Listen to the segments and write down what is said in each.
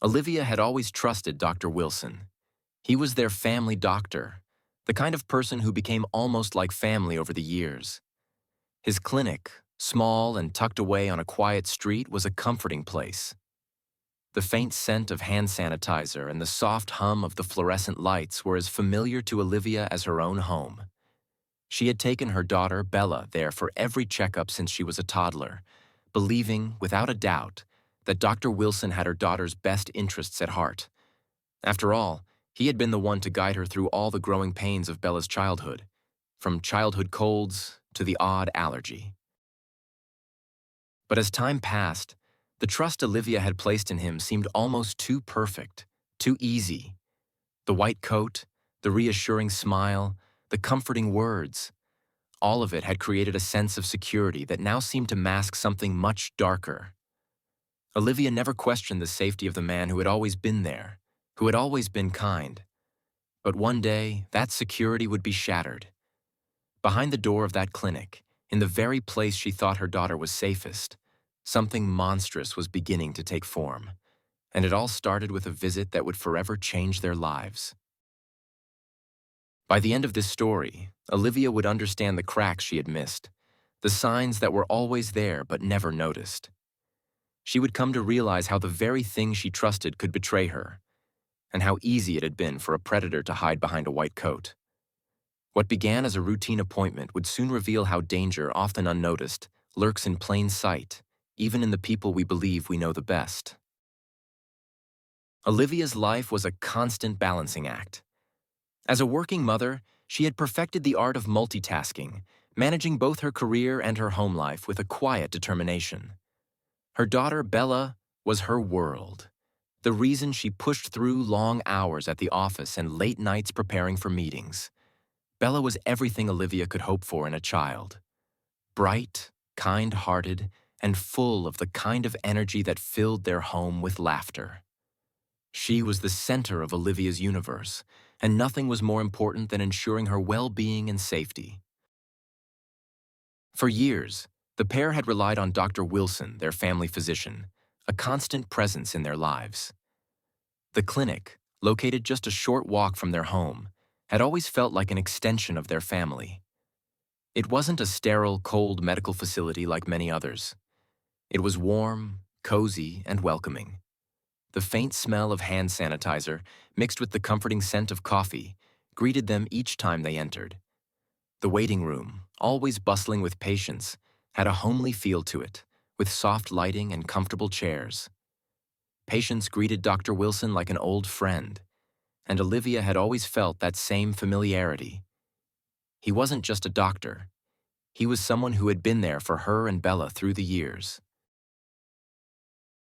Olivia had always trusted Dr. Wilson. He was their family doctor, the kind of person who became almost like family over the years. His clinic, small and tucked away on a quiet street, was a comforting place. The faint scent of hand sanitizer and the soft hum of the fluorescent lights were as familiar to Olivia as her own home. She had taken her daughter, Bella, there for every checkup since she was a toddler, believing, without a doubt, that Dr. Wilson had her daughter's best interests at heart. After all, he had been the one to guide her through all the growing pains of Bella's childhood, from childhood colds to the odd allergy. But as time passed, the trust Olivia had placed in him seemed almost too perfect, too easy. The white coat, the reassuring smile, the comforting words, all of it had created a sense of security that now seemed to mask something much darker. Olivia never questioned the safety of the man who had always been there, who had always been kind. But one day, that security would be shattered. Behind the door of that clinic, in the very place she thought her daughter was safest, something monstrous was beginning to take form, and it all started with a visit that would forever change their lives. By the end of this story, Olivia would understand the cracks she had missed, the signs that were always there but never noticed. She would come to realize how the very thing she trusted could betray her, and how easy it had been for a predator to hide behind a white coat. What began as a routine appointment would soon reveal how danger, often unnoticed, lurks in plain sight, even in the people we believe we know the best. Olivia's life was a constant balancing act. As a working mother, she had perfected the art of multitasking, managing both her career and her home life with a quiet determination. Her daughter, Bella, was her world, the reason she pushed through long hours at the office and late nights preparing for meetings. Bella was everything Olivia could hope for in a child. Bright, kind-hearted, and full of the kind of energy that filled their home with laughter. She was the center of Olivia's universe, and nothing was more important than ensuring her well-being and safety. For years, the pair had relied on Dr. Wilson, their family physician, a constant presence in their lives. The clinic, located just a short walk from their home, had always felt like an extension of their family. It wasn't a sterile, cold medical facility like many others. It was warm, cozy, and welcoming. The faint smell of hand sanitizer, mixed with the comforting scent of coffee, greeted them each time they entered. The waiting room, always bustling with patients, had a homely feel to it, with soft lighting and comfortable chairs. Patients greeted Dr. Wilson like an old friend, and Olivia had always felt that same familiarity. He wasn't just a doctor. He was someone who had been there for her and Bella through the years.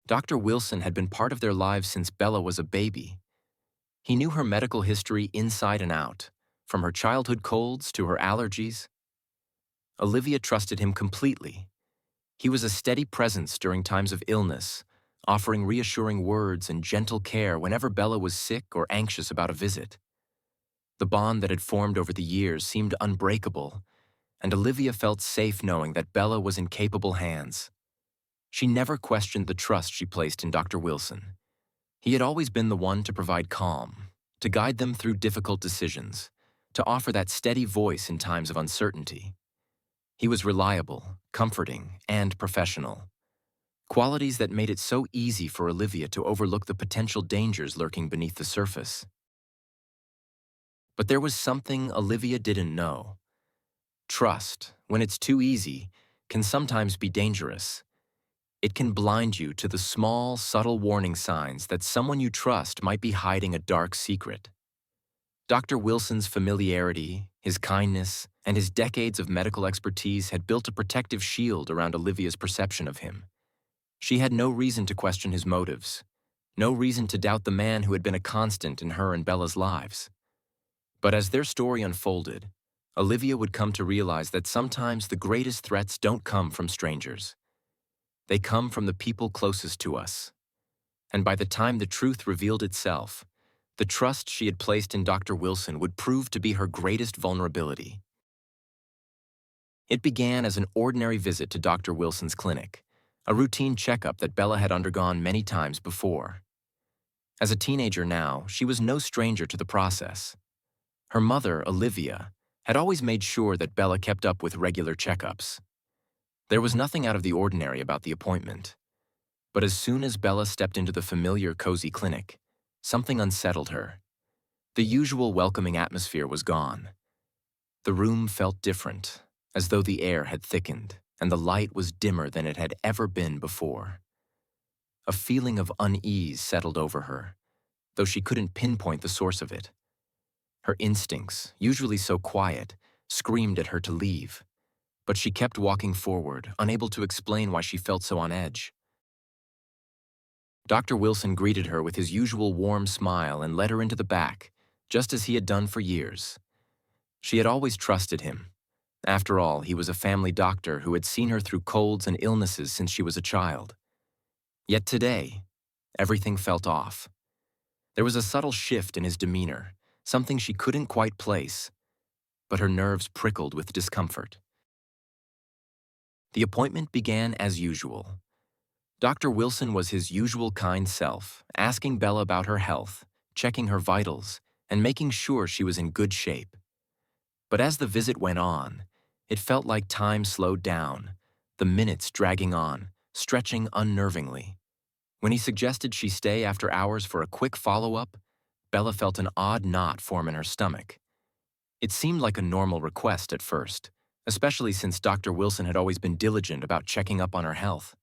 Dr. Wilson had been part of their lives since Bella was a baby. He knew her medical history inside and out, from her childhood colds to her allergies. Olivia trusted him completely. He was a steady presence during times of illness, offering reassuring words and gentle care whenever Bella was sick or anxious about a visit. The bond that had formed over the years seemed unbreakable, and Olivia felt safe knowing that Bella was in capable hands. She never questioned the trust she placed in Dr. Wilson. He had always been the one to provide calm, to guide them through difficult decisions, to offer that steady voice in times of uncertainty. He was reliable, comforting, and professional, qualities that made it so easy for Olivia to overlook the potential dangers lurking beneath the surface. But there was something Olivia didn't know. Trust, when it's too easy, can sometimes be dangerous. It can blind you to the small, subtle warning signs that someone you trust might be hiding a dark secret. Dr. Wilson's familiarity, his kindness, and his decades of medical expertise had built a protective shield around Olivia's perception of him. She had no reason to question his motives, no reason to doubt the man who had been a constant in her and Bella's lives. But as their story unfolded, Olivia would come to realize that sometimes the greatest threats don't come from strangers. They come from the people closest to us. And by the time the truth revealed itself, the trust she had placed in Dr. Wilson would prove to be her greatest vulnerability. It began as an ordinary visit to Dr. Wilson's clinic, a routine checkup that Bella had undergone many times before. As a teenager now, she was no stranger to the process. Her mother, Olivia, had always made sure that Bella kept up with regular checkups. There was nothing out of the ordinary about the appointment. But as soon as Bella stepped into the familiar, cozy clinic, something unsettled her. The usual welcoming atmosphere was gone. The room felt different, as though the air had thickened and the light was dimmer than it had ever been before. A feeling of unease settled over her, though she couldn't pinpoint the source of it. Her instincts, usually so quiet, screamed at her to leave, but she kept walking forward, unable to explain why she felt so on edge. Dr. Wilson greeted her with his usual warm smile and led her into the back, just as he had done for years. She had always trusted him. After all, he was a family doctor who had seen her through colds and illnesses since she was a child. Yet today, everything felt off. There was a subtle shift in his demeanor, something she couldn't quite place, but her nerves prickled with discomfort. The appointment began as usual. Dr. Wilson was his usual kind self, asking Bella about her health, checking her vitals, and making sure she was in good shape. But as the visit went on, it felt like time slowed down, the minutes dragging on, stretching unnervingly. When he suggested she stay after hours for a quick follow-up, Bella felt an odd knot form in her stomach. It seemed like a normal request at first, especially since Dr. Wilson had always been diligent about checking up on her health.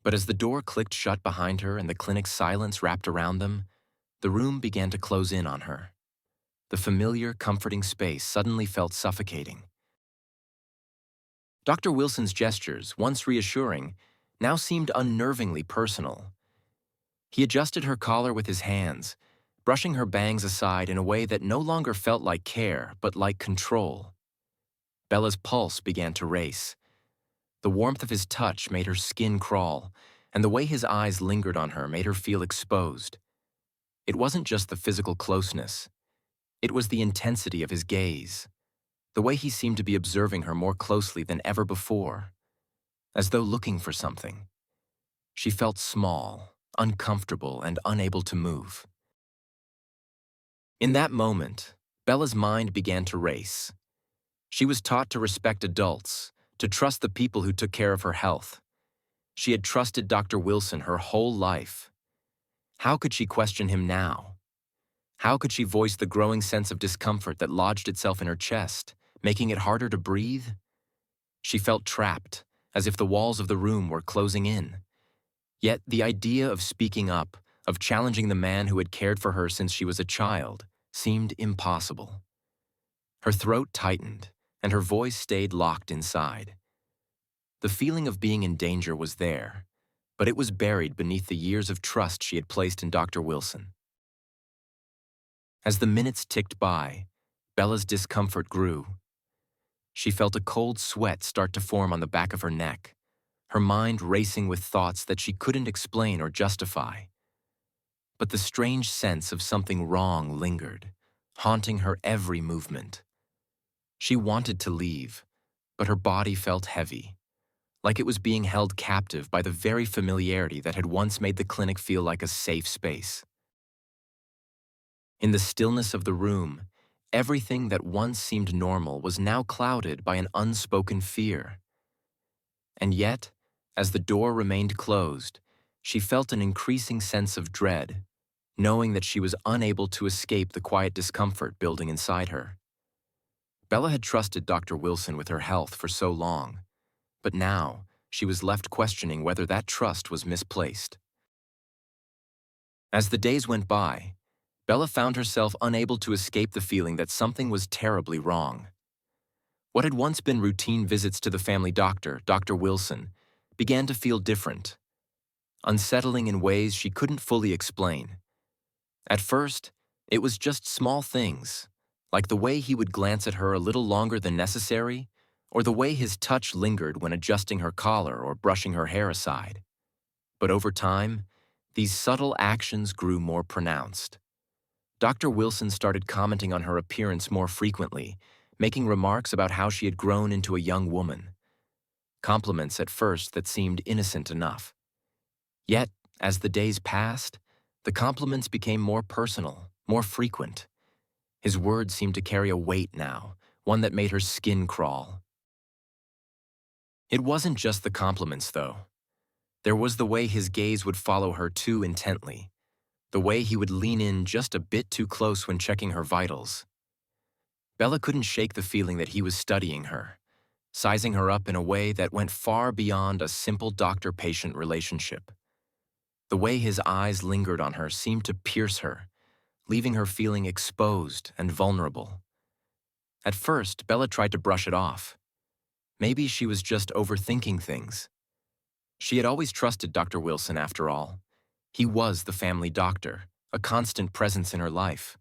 But as the door clicked shut behind her and the clinic's silence wrapped around them, the room began to close in on her. The familiar, comforting space suddenly felt suffocating. Dr. Wilson's gestures, once reassuring, now seemed unnervingly personal. He adjusted her collar with his hands, brushing her bangs aside in a way that no longer felt like care, but like control. Bella's pulse began to race. The warmth of his touch made her skin crawl, and the way his eyes lingered on her made her feel exposed. It wasn't just the physical closeness. It was the intensity of his gaze, the way he seemed to be observing her more closely than ever before, as though looking for something. She felt small, uncomfortable, and unable to move. In that moment, Bella's mind began to race. She was taught to respect adults, to trust the people who took care of her health. She had trusted Dr. Wilson her whole life. How could she question him now? How could she voice the growing sense of discomfort that lodged itself in her chest, making it harder to breathe? She felt trapped, as if the walls of the room were closing in. Yet the idea of speaking up, of challenging the man who had cared for her since she was a child, seemed impossible. Her throat tightened, and her voice stayed locked inside. The feeling of being in danger was there, but it was buried beneath the years of trust she had placed in Dr. Wilson. As the minutes ticked by, Bella's discomfort grew. She felt a cold sweat start to form on the back of her neck, her mind racing with thoughts that she couldn't explain or justify. But the strange sense of something wrong lingered, haunting her every movement. She wanted to leave, but her body felt heavy, like it was being held captive by the very familiarity that had once made the clinic feel like a safe space. In the stillness of the room, everything that once seemed normal was now clouded by an unspoken fear. And yet, as the door remained closed, she felt an increasing sense of dread, knowing that she was unable to escape the quiet discomfort building inside her. Bella had trusted Dr. Wilson with her health for so long, but now she was left questioning whether that trust was misplaced. As the days went by, Bella found herself unable to escape the feeling that something was terribly wrong. What had once been routine visits to the family doctor, Dr. Wilson, began to feel different, unsettling in ways she couldn't fully explain. At first, it was just small things, like the way he would glance at her a little longer than necessary, or the way his touch lingered when adjusting her collar or brushing her hair aside. But over time, these subtle actions grew more pronounced. Dr. Wilson started commenting on her appearance more frequently, making remarks about how she had grown into a young woman. Compliments at first that seemed innocent enough. Yet, as the days passed, The compliments became more personal, more frequent. His words seemed to carry a weight now, one that made her skin crawl. It wasn't just the compliments, though. There was the way his gaze would follow her too intently, the way he would lean in just a bit too close when checking her vitals. Bella couldn't shake the feeling that he was studying her, sizing her up in a way that went far beyond a simple doctor-patient relationship. The way his eyes lingered on her seemed to pierce her, leaving her feeling exposed and vulnerable. At first, Bella tried to brush it off. Maybe she was just overthinking things. She had always trusted Dr. Wilson, after all. He was the family doctor, a constant presence in her life.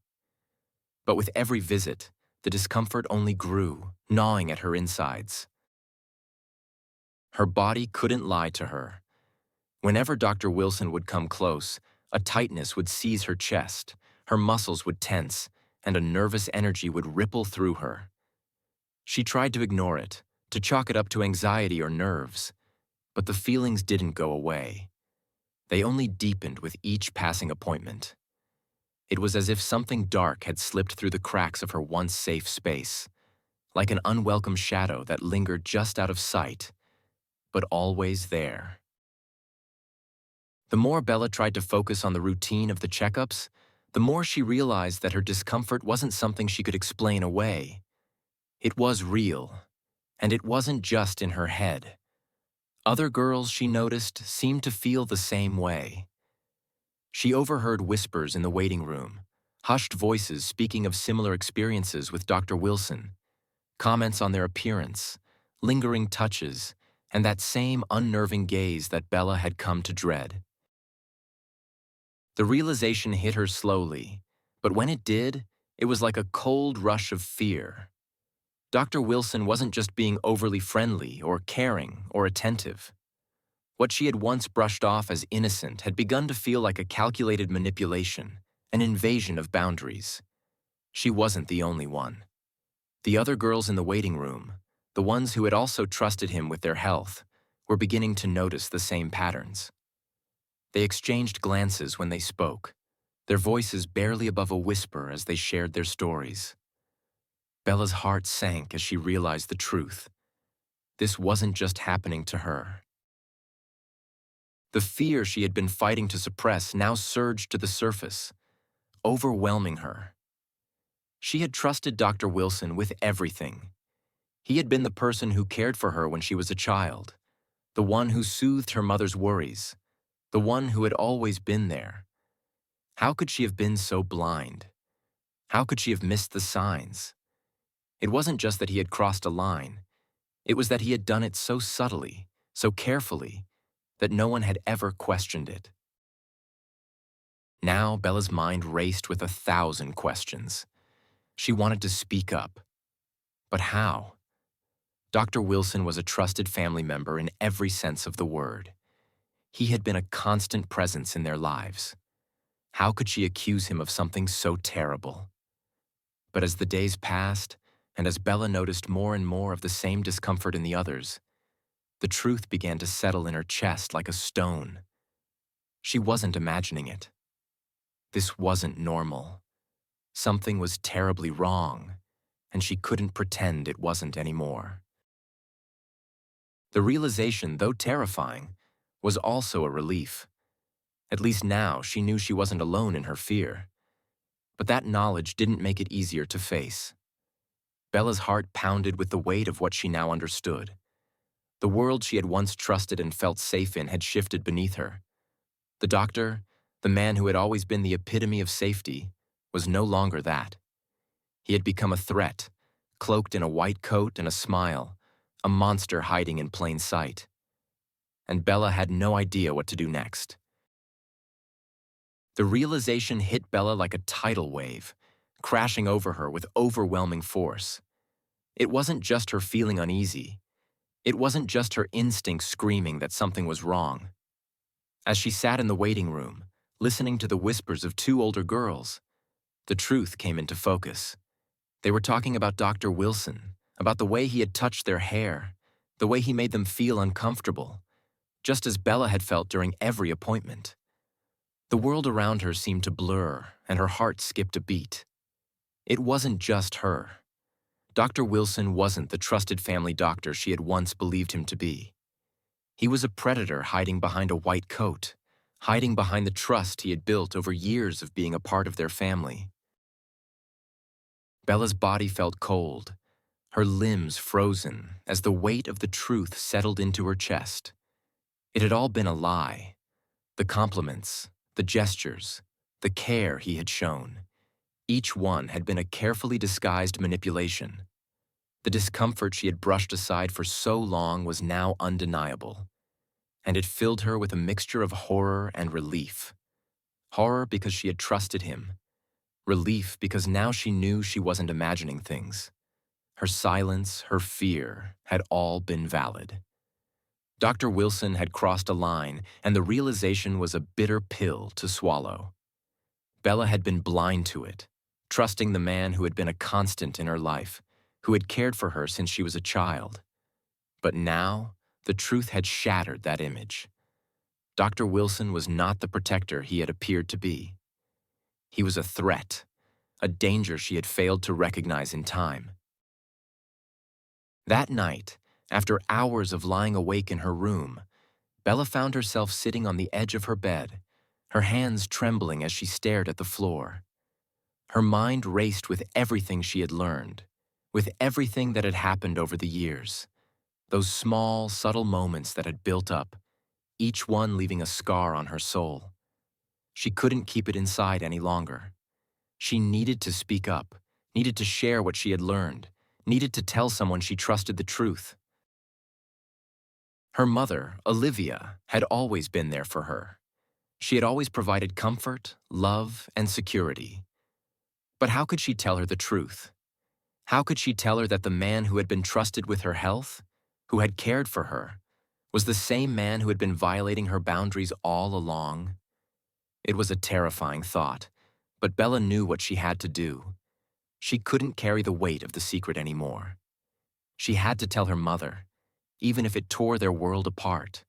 But with every visit, the discomfort only grew, gnawing at her insides. Her body couldn't lie to her. Whenever Dr. Wilson would come close, a tightness would seize her chest, her muscles would tense, and a nervous energy would ripple through her. She tried to ignore it, to chalk it up to anxiety or nerves, but the feelings didn't go away. They only deepened with each passing appointment. It was as if something dark had slipped through the cracks of her once safe space, like an unwelcome shadow that lingered just out of sight, but always there. The more Bella tried to focus on the routine of the checkups, the more she realized that her discomfort wasn't something she could explain away. It was real, and it wasn't just in her head. Other girls, she noticed, seemed to feel the same way. She overheard whispers in the waiting room, hushed voices speaking of similar experiences with Dr. Wilson, comments on their appearance, lingering touches, and that same unnerving gaze that Bella had come to dread. The realization hit her slowly, but when it did, it was like a cold rush of fear. Dr. Wilson wasn't just being overly friendly or caring or attentive. What she had once brushed off as innocent had begun to feel like a calculated manipulation, an invasion of boundaries. She wasn't the only one. The other girls in the waiting room, the ones who had also trusted him with their health, were beginning to notice the same patterns. They exchanged glances when they spoke, their voices barely above a whisper as they shared their stories. Bella's heart sank as she realized the truth. This wasn't just happening to her. The fear she had been fighting to suppress now surged to the surface, overwhelming her. She had trusted Dr. Wilson with everything. He had been the person who cared for her when she was a child, the one who soothed her mother's worries, the one who had always been there. How could she have been so blind? How could she have missed the signs? It wasn't just that he had crossed a line. It was that he had done it so subtly, so carefully, that no one had ever questioned it. Now Bella's mind raced with 1,000 questions. She wanted to speak up. But how? Dr. Wilson was a trusted family member in every sense of the word. He had been a constant presence in their lives. How could she accuse him of something so terrible? But as the days passed, and as Bella noticed more and more of the same discomfort in the others, the truth began to settle in her chest like a stone. She wasn't imagining it. This wasn't normal. Something was terribly wrong, and she couldn't pretend it wasn't anymore. The realization, though terrifying, was also a relief. At least now she knew she wasn't alone in her fear. But that knowledge didn't make it easier to face. Bella's heart pounded with the weight of what she now understood. The world she had once trusted and felt safe in had shifted beneath her. The doctor, the man who had always been the epitome of safety, was no longer that. He had become a threat, cloaked in a white coat and a smile, a monster hiding in plain sight. And Bella had no idea what to do next. The realization hit Bella like a tidal wave, crashing over her with overwhelming force. It wasn't just her feeling uneasy. It wasn't just her instinct screaming that something was wrong. As she sat in the waiting room, listening to the whispers of two older girls, the truth came into focus. They were talking about Dr. Wilson, about the way he had touched their hair, the way he made them feel uncomfortable, just as Bella had felt during every appointment. The world around her seemed to blur, and her heart skipped a beat. It wasn't just her. Dr. Wilson wasn't the trusted family doctor she had once believed him to be. He was a predator hiding behind a white coat, hiding behind the trust he had built over years of being a part of their family. Bella's body felt cold, her limbs frozen as the weight of the truth settled into her chest. It had all been a lie. The compliments, the gestures, the care he had shown. Each one had been a carefully disguised manipulation. The discomfort she had brushed aside for so long was now undeniable, and it filled her with a mixture of horror and relief. Horror because she had trusted him. Relief because now she knew she wasn't imagining things. Her silence, her fear, had all been valid. Dr. Wilson had crossed a line, and the realization was a bitter pill to swallow. Bella had been blind to it, trusting the man who had been a constant in her life, who had cared for her since she was a child. But now, the truth had shattered that image. Dr. Wilson was not the protector he had appeared to be. He was a threat, a danger she had failed to recognize in time. That night, after hours of lying awake in her room, Bella found herself sitting on the edge of her bed, her hands trembling as she stared at the floor. Her mind raced with everything she had learned, with everything that had happened over the years. Those small, subtle moments that had built up, each one leaving a scar on her soul. She couldn't keep it inside any longer. She needed to speak up, needed to share what she had learned, needed to tell someone she trusted the truth. Her mother, Olivia, had always been there for her. She had always provided comfort, love, and security. But how could she tell her the truth? How could she tell her that the man who had been trusted with her health, who had cared for her, was the same man who had been violating her boundaries all along? It was a terrifying thought, but Bella knew what she had to do. She couldn't carry the weight of the secret anymore. She had to tell her mother, even if it tore their world apart.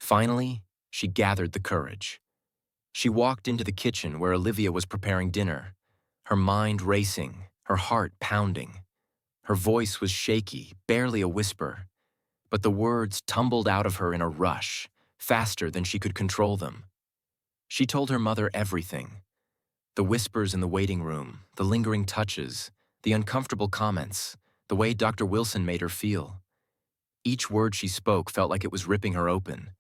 Finally, she gathered the courage. She walked into the kitchen where Olivia was preparing dinner, her mind racing, her heart pounding. Her voice was shaky, barely a whisper, but the words tumbled out of her in a rush, faster than she could control them. She told her mother everything. The whispers in the waiting room, the lingering touches, the uncomfortable comments, the way Dr. Wilson made her feel. Each word she spoke felt like it was ripping her open,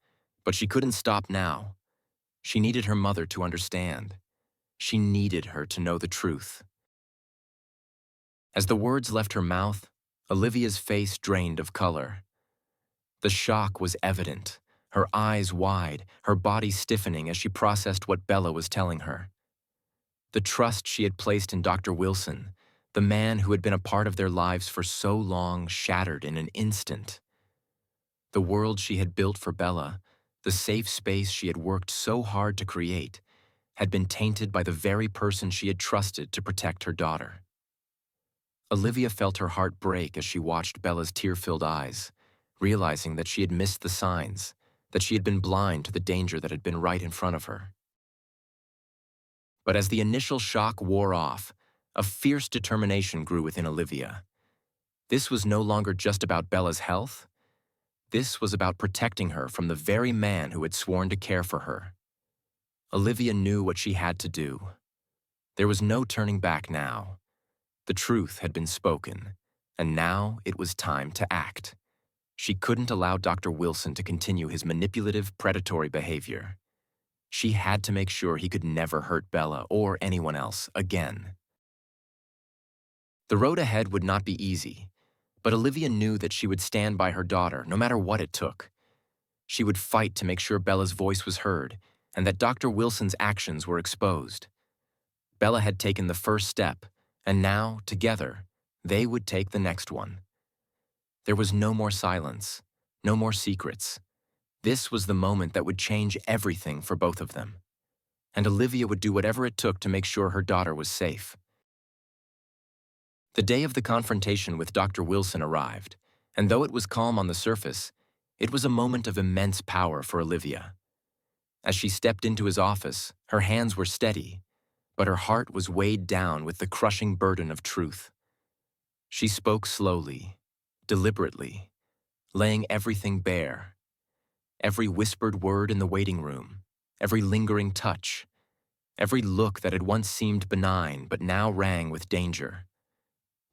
but she couldn't stop now. She needed her mother to understand. She needed her to know the truth. As the words left her mouth, Olivia's face drained of color. The shock was evident, her eyes wide, her body stiffening as she processed what Bella was telling her. The trust she had placed in Dr. Wilson, the man who had been a part of their lives for so long, shattered in an instant. The world she had built for Bella, the safe space she had worked so hard to create, had been tainted by the very person she had trusted to protect her daughter. Olivia felt her heart break as she watched Bella's tear-filled eyes, realizing that she had missed the signs, that she had been blind to the danger that had been right in front of her. But as the initial shock wore off, a fierce determination grew within Olivia. This was no longer just about Bella's health. This was about protecting her from the very man who had sworn to care for her. Olivia knew what she had to do. There was no turning back now. The truth had been spoken, and now it was time to act. She couldn't allow Dr. Wilson to continue his manipulative, predatory behavior. She had to make sure he could never hurt Bella or anyone else again. The road ahead would not be easy, but Olivia knew that she would stand by her daughter no matter what it took. She would fight to make sure Bella's voice was heard and that Dr. Wilson's actions were exposed. Bella had taken the first step, and now, together, they would take the next one. There was no more silence, no more secrets. This was the moment that would change everything for both of them. And Olivia would do whatever it took to make sure her daughter was safe. The day of the confrontation with Dr. Wilson arrived, and though it was calm on the surface, it was a moment of immense power for Olivia. As she stepped into his office, her hands were steady, but her heart was weighed down with the crushing burden of truth. She spoke slowly, deliberately, laying everything bare. Every whispered word in the waiting room, every lingering touch, every look that had once seemed benign but now rang with danger.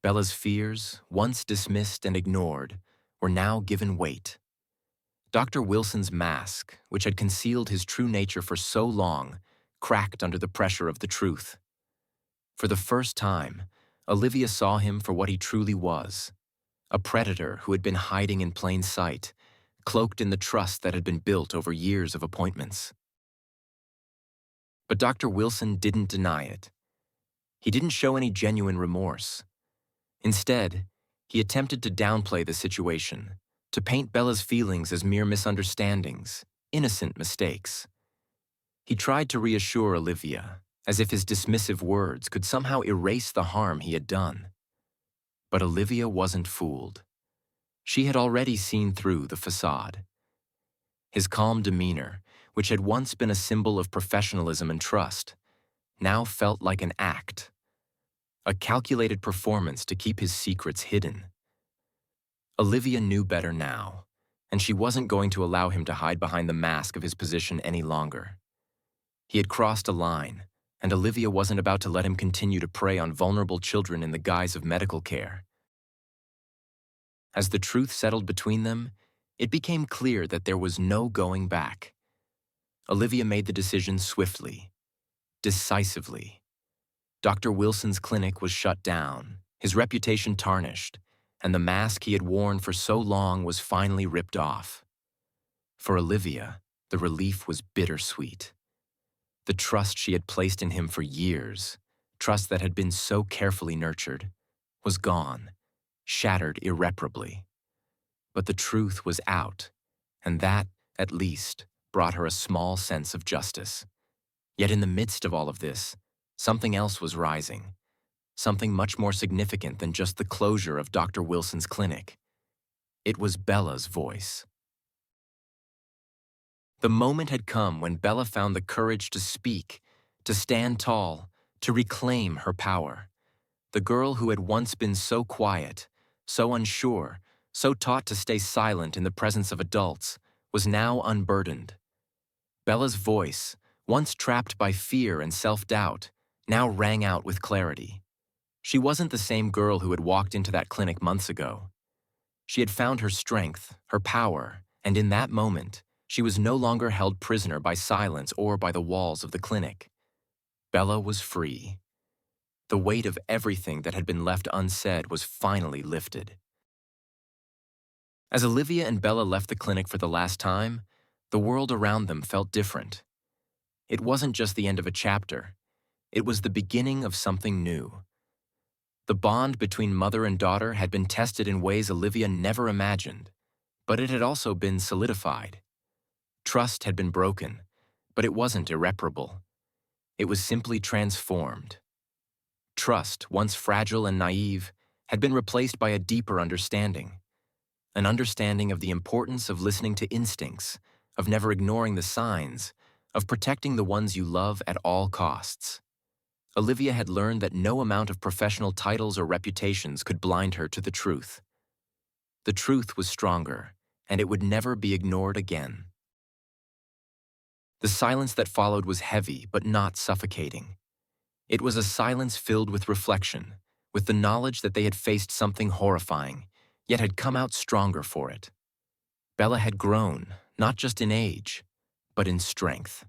Bella's fears, once dismissed and ignored, were now given weight. Dr. Wilson's mask, which had concealed his true nature for so long, cracked under the pressure of the truth. For the first time, Olivia saw him for what he truly was, a predator who had been hiding in plain sight, cloaked in the trust that had been built over years of appointments. But Dr. Wilson didn't deny it. He didn't show any genuine remorse. Instead, he attempted to downplay the situation, to paint Bella's feelings as mere misunderstandings, innocent mistakes. He tried to reassure Olivia, as if his dismissive words could somehow erase the harm he had done. But Olivia wasn't fooled. She had already seen through the facade. His calm demeanor, which had once been a symbol of professionalism and trust, now felt like an act, a calculated performance to keep his secrets hidden. Olivia knew better now, and she wasn't going to allow him to hide behind the mask of his position any longer. He had crossed a line, and Olivia wasn't about to let him continue to prey on vulnerable children in the guise of medical care. As the truth settled between them, it became clear that there was no going back. Olivia made the decision swiftly, decisively. Dr. Wilson's clinic was shut down, his reputation tarnished, and the mask he had worn for so long was finally ripped off. For Olivia, the relief was bittersweet. The trust she had placed in him for years, trust that had been so carefully nurtured, was gone, shattered irreparably. But the truth was out, and that, at least, brought her a small sense of justice. Yet in the midst of all of this, something else was rising, something much more significant than just the closure of Dr. Wilson's clinic. It was Bella's voice. The moment had come when Bella found the courage to speak, to stand tall, to reclaim her power. The girl who had once been so quiet, so unsure, so taught to stay silent in the presence of adults, was now unburdened. Bella's voice, once trapped by fear and self-doubt, now rang out with clarity. She wasn't the same girl who had walked into that clinic months ago. She had found her strength, her power, and in that moment, she was no longer held prisoner by silence or by the walls of the clinic. Bella was free. The weight of everything that had been left unsaid was finally lifted. As Olivia and Bella left the clinic for the last time, the world around them felt different. It wasn't just the end of a chapter. It was the beginning of something new. The bond between mother and daughter had been tested in ways Olivia never imagined, but it had also been solidified. Trust had been broken, but it wasn't irreparable. It was simply transformed. Trust, once fragile and naive, had been replaced by a deeper understanding. An understanding of the importance of listening to instincts, of never ignoring the signs, of protecting the ones you love at all costs. Olivia had learned that no amount of professional titles or reputations could blind her to the truth. The truth was stronger, and it would never be ignored again. The silence that followed was heavy but not suffocating. It was a silence filled with reflection, with the knowledge that they had faced something horrifying, yet had come out stronger for it. Bella had grown, not just in age, but in strength.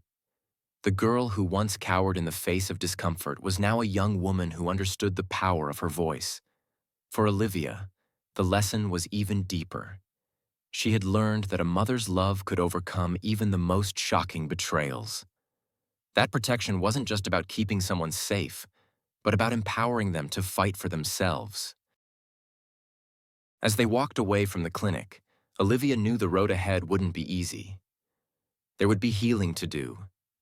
The girl who once cowered in the face of discomfort was now a young woman who understood the power of her voice. For Olivia, the lesson was even deeper. She had learned that a mother's love could overcome even the most shocking betrayals. That protection wasn't just about keeping someone safe, but about empowering them to fight for themselves. As they walked away from the clinic, Olivia knew the road ahead wouldn't be easy. There would be healing to do,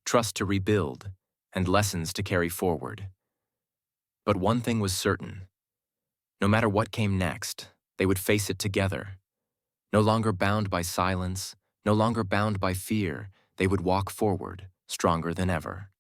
trust to rebuild, and lessons to carry forward. But one thing was certain. No matter what came next, they would face it together. No longer bound by silence, no longer bound by fear, they would walk forward, stronger than ever.